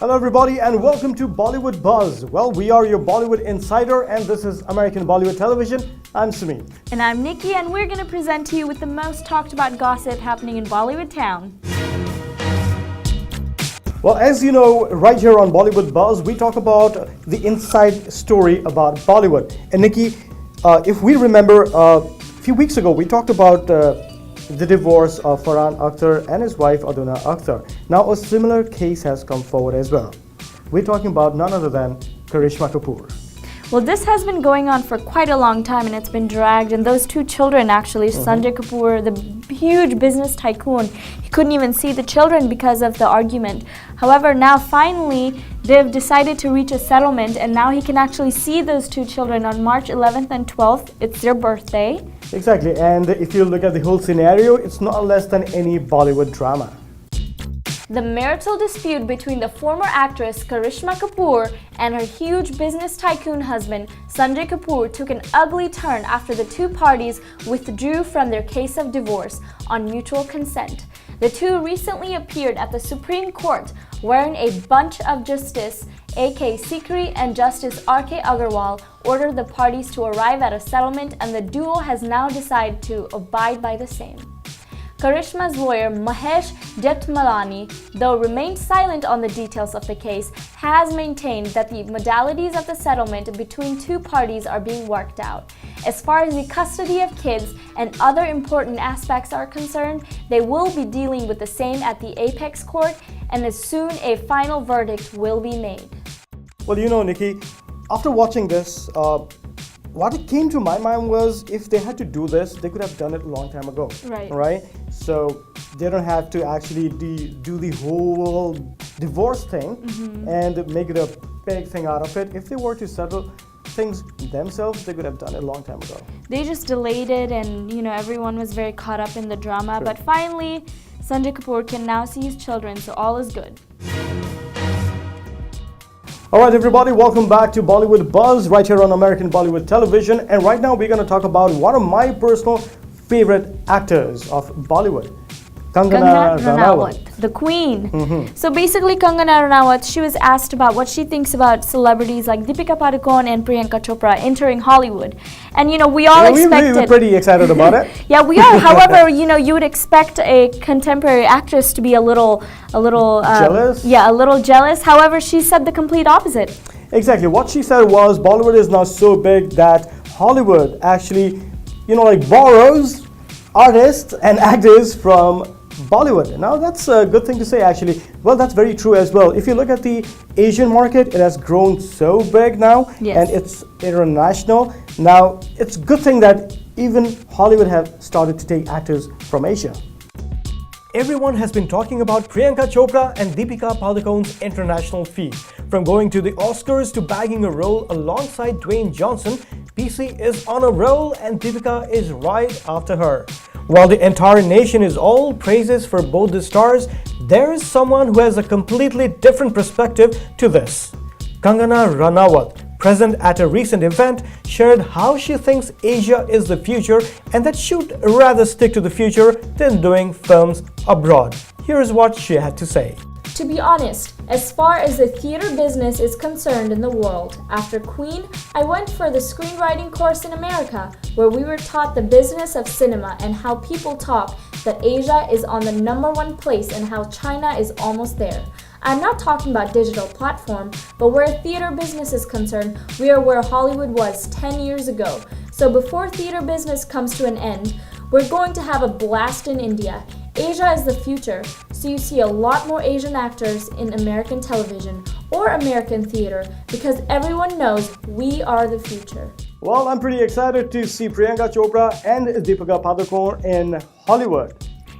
Hello everybody and welcome to Bollywood Buzz. Well, we are your Bollywood insider and this is American Bollywood Television. I'm Sumit. And I'm Nikki and we're going to present to you with the most talked about gossip happening in Bollywood town. Well, as you know, right here on Bollywood Buzz, we talk about the inside story about Bollywood. And Nikki, if we remember a few weeks ago, we talked about the divorce of Farhan Akhtar and his wife Aduna Akhtar. Now a similar case has come forward as well. We're talking about none other than Karishma Kapoor. Well, this has been going on for quite a long time and it's been dragged. And those two children actually, Sanjay Kapoor, the huge business tycoon, he couldn't even see the children because of the argument. However, now finally they've decided to reach a settlement and now he can actually see those two children on March 11th and 12th. It's their birthday. Exactly, and if you look at the whole scenario, it's not less than any Bollywood drama. The marital dispute between the former actress Karishma Kapoor and her huge business tycoon husband Sanjay Kapoor took an ugly turn after the two parties withdrew from their case of divorce on mutual consent. The two recently appeared at the Supreme Court wherein a bunch of Justice A.K. Sikri and Justice R.K. Agarwal ordered the parties to arrive at a settlement and the duo has now decided to abide by the same. Karishma's lawyer Mahesh Jethmalani, though remained silent on the details of the case, has maintained that the modalities of the settlement between two parties are being worked out. As far as the custody of kids and other important aspects are concerned, they will be dealing with the same at the apex court and as soon a final verdict will be made. Well, you know, Nikki, after watching this, what it came to my mind was if they had to do this, they could have done it a long time ago. Right? So they don't have to actually do the whole divorce thing and make it a big thing out of it. If they were to settle things themselves, they could have done it a long time ago. They just delayed it and everyone was very caught up in the drama. But finally, Sanjay Kapoor can now see his children, so all is good. Alright everybody, welcome back to Bollywood Buzz right here on American Bollywood Television, and right now we're going to talk about one of my personal favorite actors of Bollywood, Kangana Ranaut, the queen. So basically Kangana Ranaut, she was asked about what she thinks about celebrities like Deepika Padukone and Priyanka Chopra entering Hollywood. And we all expected... We were pretty excited about it. Yeah, we are. However, you would expect a contemporary actress to be a little jealous? Yeah, a little jealous. However, she said the complete opposite. Exactly. What she said was Bollywood is now so big that Hollywood actually, borrows artists and actors from Bollywood. Now that's a good thing to say actually. Well, that's very true as well. If you look at the Asian market, it has grown so big now and it's international. Now it's a good thing that even Hollywood have started to take actors from Asia. Everyone has been talking about Priyanka Chopra and Deepika Padukone's international feat. From going to the Oscars to bagging a role alongside Dwayne Johnson, PC is on a roll and Deepika is right after her. While the entire nation is all praises for both the stars, there is someone who has a completely different perspective to this. Kangana Ranaut, present at a recent event, shared how she thinks Asia is the future and that she'd rather stick to the future than doing films abroad. Here's what she had to say. To be honest, as far as the theater business is concerned in the world, after Queen, I went for the screenwriting course in America, where we were taught the business of cinema and how people talk that Asia is on the #1 place and how China is almost there. I'm not talking about digital platform, but where theater business is concerned, we are where Hollywood was 10 years ago. So before theater business comes to an end, we're going to have a blast in India. Asia is the future, so you see a lot more Asian actors in American television or American theater because everyone knows we are the future. Well, I'm pretty excited to see Priyanka Chopra and Deepika Padukone in Hollywood.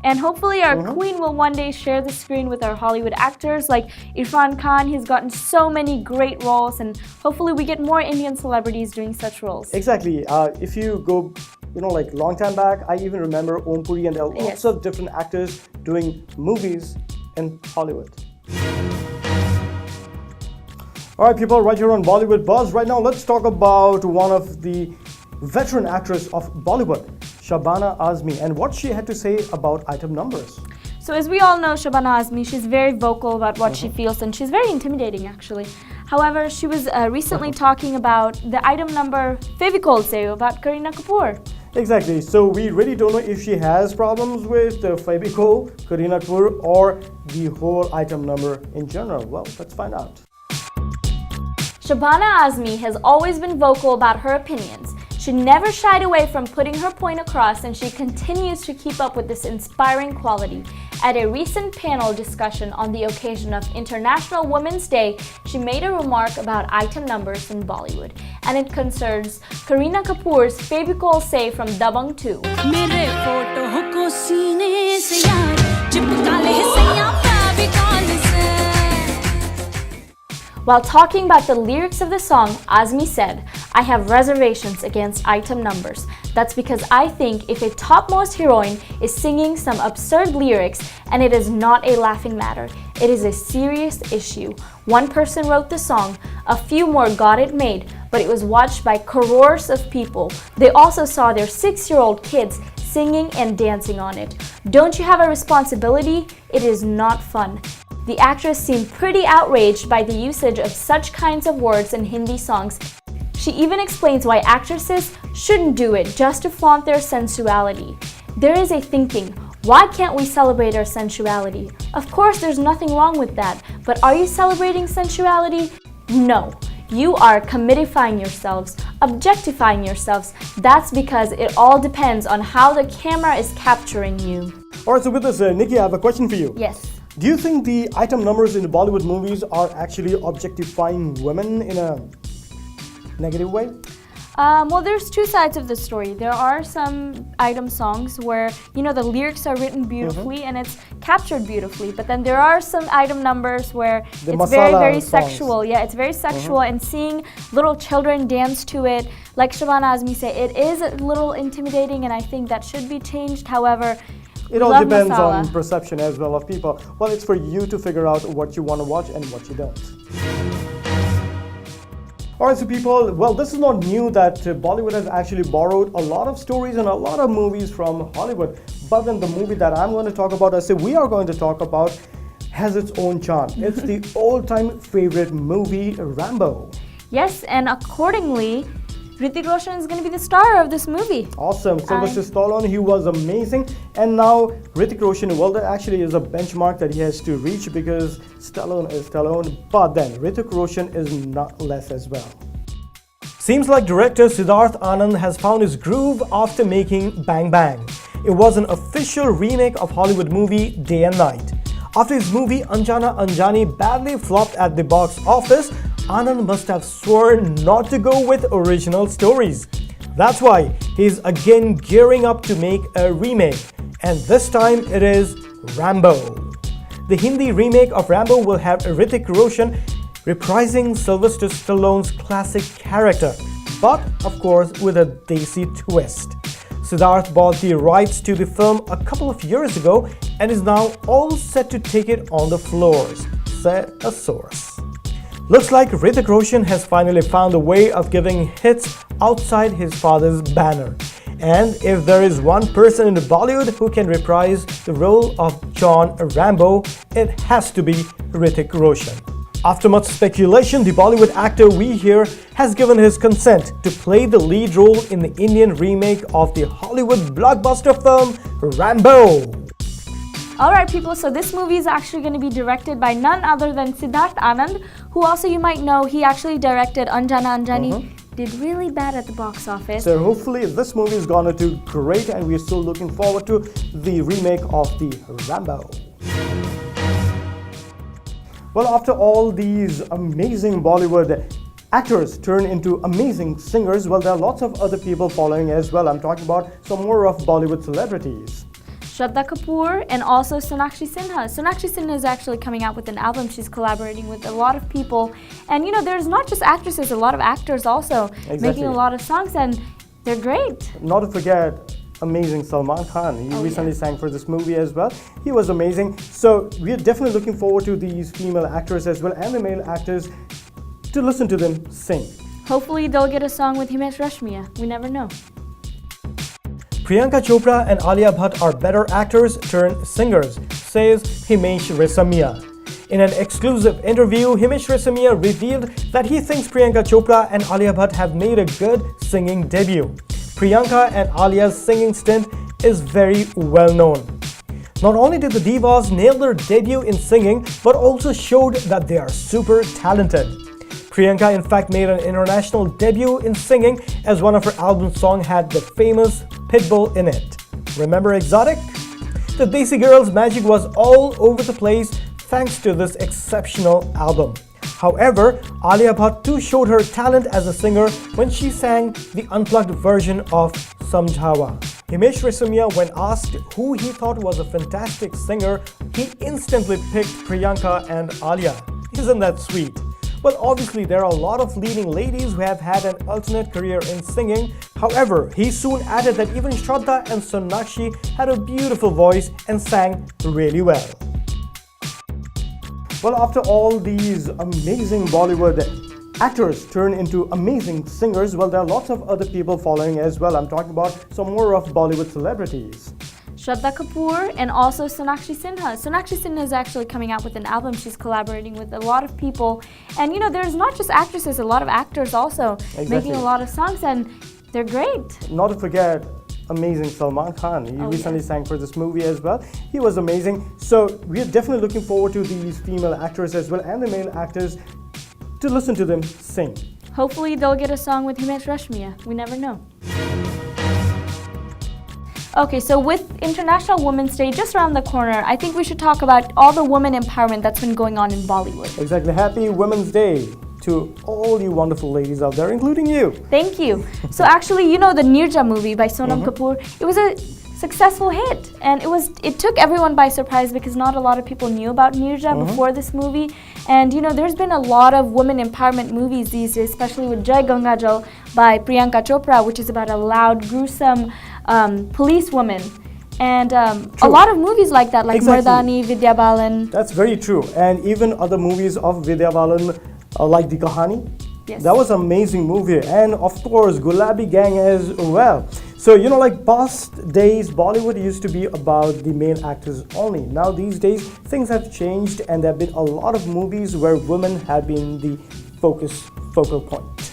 And hopefully our queen will one day share the screen with our Hollywood actors like Irfan Khan. He's gotten so many great roles and hopefully we get more Indian celebrities doing such roles. Exactly. If you go, like long time back, I even remember Om Puri and lots of different actors doing movies in Hollywood. Alright people, right here on Bollywood Buzz. Right now let's talk about one of the veteran actress of Bollywood, Shabana Azmi, and what she had to say about item numbers. So So as we all know, Shabana Azmi, she's very vocal about what she feels, and she's very intimidating actually. However, she was recently talking about the item number Fevicol Se about Kareena Kapoor. Exactly. So we really don't know if she has problems with Fevicol, Kareena Kapoor, or the whole item number in general. Well, let's find out. Shabana Azmi has always been vocal about her opinions. She never shied away from putting her point across, and she continues to keep up with this inspiring quality. At a recent panel discussion on the occasion of International Women's Day, she made a remark about item numbers in Bollywood, and it concerns Kareena Kapoor's Fevicol Se from Dabangg 2. While talking about the lyrics of the song, Azmi said, "I have reservations against item numbers. That's because I think if a topmost heroine is singing some absurd lyrics and it is not a laughing matter, it is a serious issue." One person wrote the song, a few more got it made, but it was watched by crores of people. They also saw their 6-year-old kids singing and dancing on it. Don't you have a responsibility? It is not fun. The actress seemed pretty outraged by the usage of such kinds of words in Hindi songs. She even explains why actresses shouldn't do it just to flaunt their sensuality. There is a thinking, why can't we celebrate our sensuality? Of course, there's nothing wrong with that, but are you celebrating sensuality? No. You are commodifying yourselves, objectifying yourselves. That's because it all depends on how the camera is capturing you. Alright, so with this, Nikki, I have a question for you. Yes. Do you think the item numbers in the Bollywood movies are actually objectifying women in a negative way? Well, there's two sides of the story. There are some item songs where, the lyrics are written beautifully and it's captured beautifully. But then there are some item numbers where it's very, very sexual. Yeah, it's very sexual, and seeing little children dance to it, like Shabana Azmi said, it is a little intimidating, and I think that should be changed. However, it all depends on perception as well of people. Well, it's for you to figure out what you want to watch and what you don't. Alright, so people, well, this is not new that Bollywood has actually borrowed a lot of stories and a lot of movies from Hollywood. But then the movie that I'm going to talk about, we are going to talk about, has its own charm. It's the all-time favorite movie, Rambo. Yes, and accordingly, Hrithik Roshan is going to be the star of this movie. Awesome. Sylvester Stallone, he was amazing. And now Hrithik Roshan, well, that actually is a benchmark that he has to reach, because Stallone is Stallone. But then Hrithik Roshan is not less as well. Seems like director Siddharth Anand has found his groove after making Bang Bang. It was an official remake of Hollywood movie Day and Night. After his movie Anjana Anjani badly flopped at the box office, Anand must have sworn not to go with original stories. That's why he's again gearing up to make a remake, and this time it is Rambo. The Hindi remake of Rambo will have Hrithik Roshan reprising Sylvester Stallone's classic character, but of course with a desi twist. Siddharth bought the rights to the film a couple of years ago and is now all set to take it on the floors, said a source. Looks like Hrithik Roshan has finally found a way of giving hits outside his father's banner. And if there is one person in Bollywood who can reprise the role of John Rambo, it has to be Hrithik Roshan. After much speculation, the Bollywood actor we hear has given his consent to play the lead role in the Indian remake of the Hollywood blockbuster film Rambo. Alright people, so this movie is actually going to be directed by none other than Siddharth Anand, who also you might know, he actually directed Anjana Anjani. Did really bad at the box office. So hopefully this movie is gonna do great, and we're still looking forward to the remake of the Rambo. Well, after all these amazing Bollywood actors turn into amazing singers, well, there are lots of other people following as well. I'm talking about some more of Bollywood celebrities. Shraddha Kapoor and also Sonakshi Sinha. Sonakshi Sinha is actually coming out with an album. She's collaborating with a lot of people. And there's not just actresses, a lot of actors also making a lot of songs, and they're great. Not to forget amazing Salman Khan. He recently sang for this movie as well. He was amazing. So we're definitely looking forward to these female actors as well, and the male actors, to listen to them sing. Hopefully they'll get a song with Himesh Rashmiya. We never know. Priyanka Chopra and Alia Bhatt are better actors turned singers. says Himesh Reshammiya. In an exclusive interview, Himesh Reshammiya revealed that he thinks Priyanka Chopra and Alia Bhatt have made a good singing debut. Priyanka and Alia's singing stint is very well known. Not only did the divas nail their debut in singing, but also showed that they are super talented. Priyanka in fact made an international debut in singing as one of her album songs had the famous Pitbull in it. Remember Exotic? The Desi Girl's magic was all over the place thanks to this exceptional album. However, Alia Bhatt too showed her talent as a singer when she sang the unplugged version of Samjhawa. Himesh Reshammiya, when asked who he thought was a fantastic singer, he instantly picked Priyanka and Alia. Isn't that sweet? Well, obviously there are a lot of leading ladies who have had an alternate career in singing. However, he soon added that even Shraddha and Sonakshi had a beautiful voice and sang really well. Well, after all these amazing Bollywood actors turn into amazing singers, well, there are lots of other people following as well. I'm talking about some more of Bollywood celebrities. Shraddha Kapoor and also Sonakshi Sinha. Sonakshi Sinha is actually coming out with an album. She's collaborating with a lot of people. And there's not just actresses, a lot of actors also making a lot of songs, and they're great. Not to forget amazing Salman Khan. He recently sang for this movie as well. He was amazing. So we're definitely looking forward to these female actors as well and the male actors to listen to them sing. Hopefully they'll get a song with Himesh Reshammiya. We never know. Okay, so with International Women's Day just around the corner, I think we should talk about all the women empowerment that's been going on in Bollywood. Exactly. Happy Women's Day to all you wonderful ladies out there, including you. Thank you. So actually, the Neerja movie by Sonam Kapoor, it was a successful hit, and it took everyone by surprise because not a lot of people knew about Neerja before this movie. And there's been a lot of women empowerment movies these days, especially with Jai Ganga Jal by Priyanka Chopra, which is about a loud, gruesome policewoman. And a lot of movies like that, like Mardani, Vidya Balan. That's very true. And even other movies of Vidya Balan, like The Kahani. Yes. That was an amazing movie. And of course, Gulabi Gang as well. So, like past days, Bollywood used to be about the male actors only. Now these days, things have changed and there have been a lot of movies where women have been the focal point.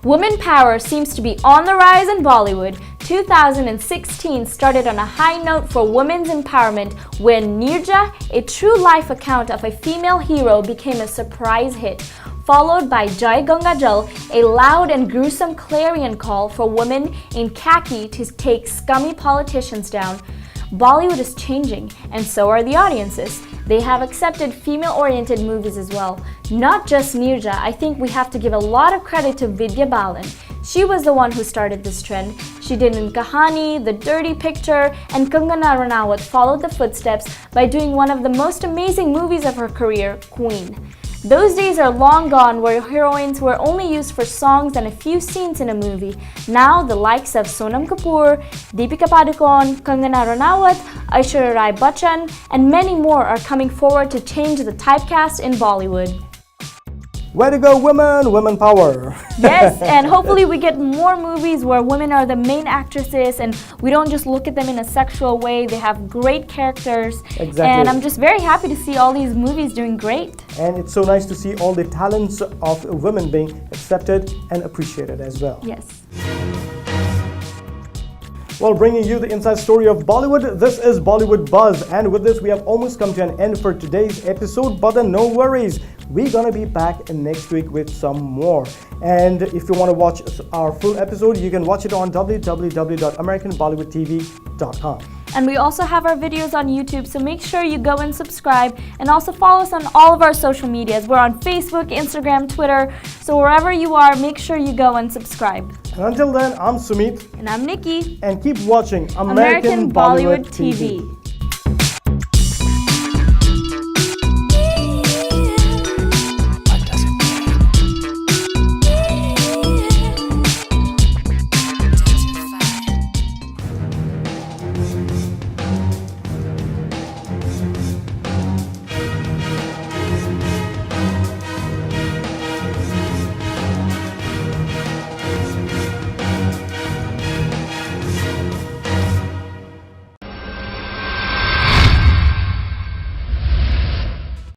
Women power seems to be on the rise in Bollywood. 2016 started on a high note for women's empowerment when Neerja, a true life account of a female hero, became a surprise hit, followed by Jai Ganga Jal, a loud and gruesome clarion call for women in khaki to take scummy politicians down. Bollywood is changing, and so are the audiences. They have accepted female-oriented movies as well. Not just Neerja, I think we have to give a lot of credit to Vidya Balan. She was the one who started this trend. She did in Kahani, The Dirty Picture, and Kangana Ranaut followed the footsteps by doing one of the most amazing movies of her career, Queen. Those days are long gone where heroines were only used for songs and a few scenes in a movie. Now, the likes of Sonam Kapoor, Deepika Padukone, Kangana Ranaut, Aishwarya Rai Bachchan, and many more are coming forward to change the typecast in Bollywood. Way to go, women! Women power! Yes, and hopefully we get more movies where women are the main actresses and we don't just look at them in a sexual way. They have great characters. Exactly. And I'm just very happy to see all these movies doing great. And it's so nice to see all the talents of women being accepted and appreciated as well. Yes. Well, bringing you the inside story of Bollywood, this is Bollywood Buzz. And with this, we have almost come to an end for today's episode. But then no worries, we're going to be back next week with some more. And if you want to watch our full episode, you can watch it on www.americanbollywoodtv.com. And we also have our videos on YouTube, so make sure you go and subscribe. And also follow us on all of our social medias. We're on Facebook, Instagram, Twitter. So wherever you are, make sure you go and subscribe. And until then, I'm Sumit. And I'm Nikki. And keep watching American Bollywood TV.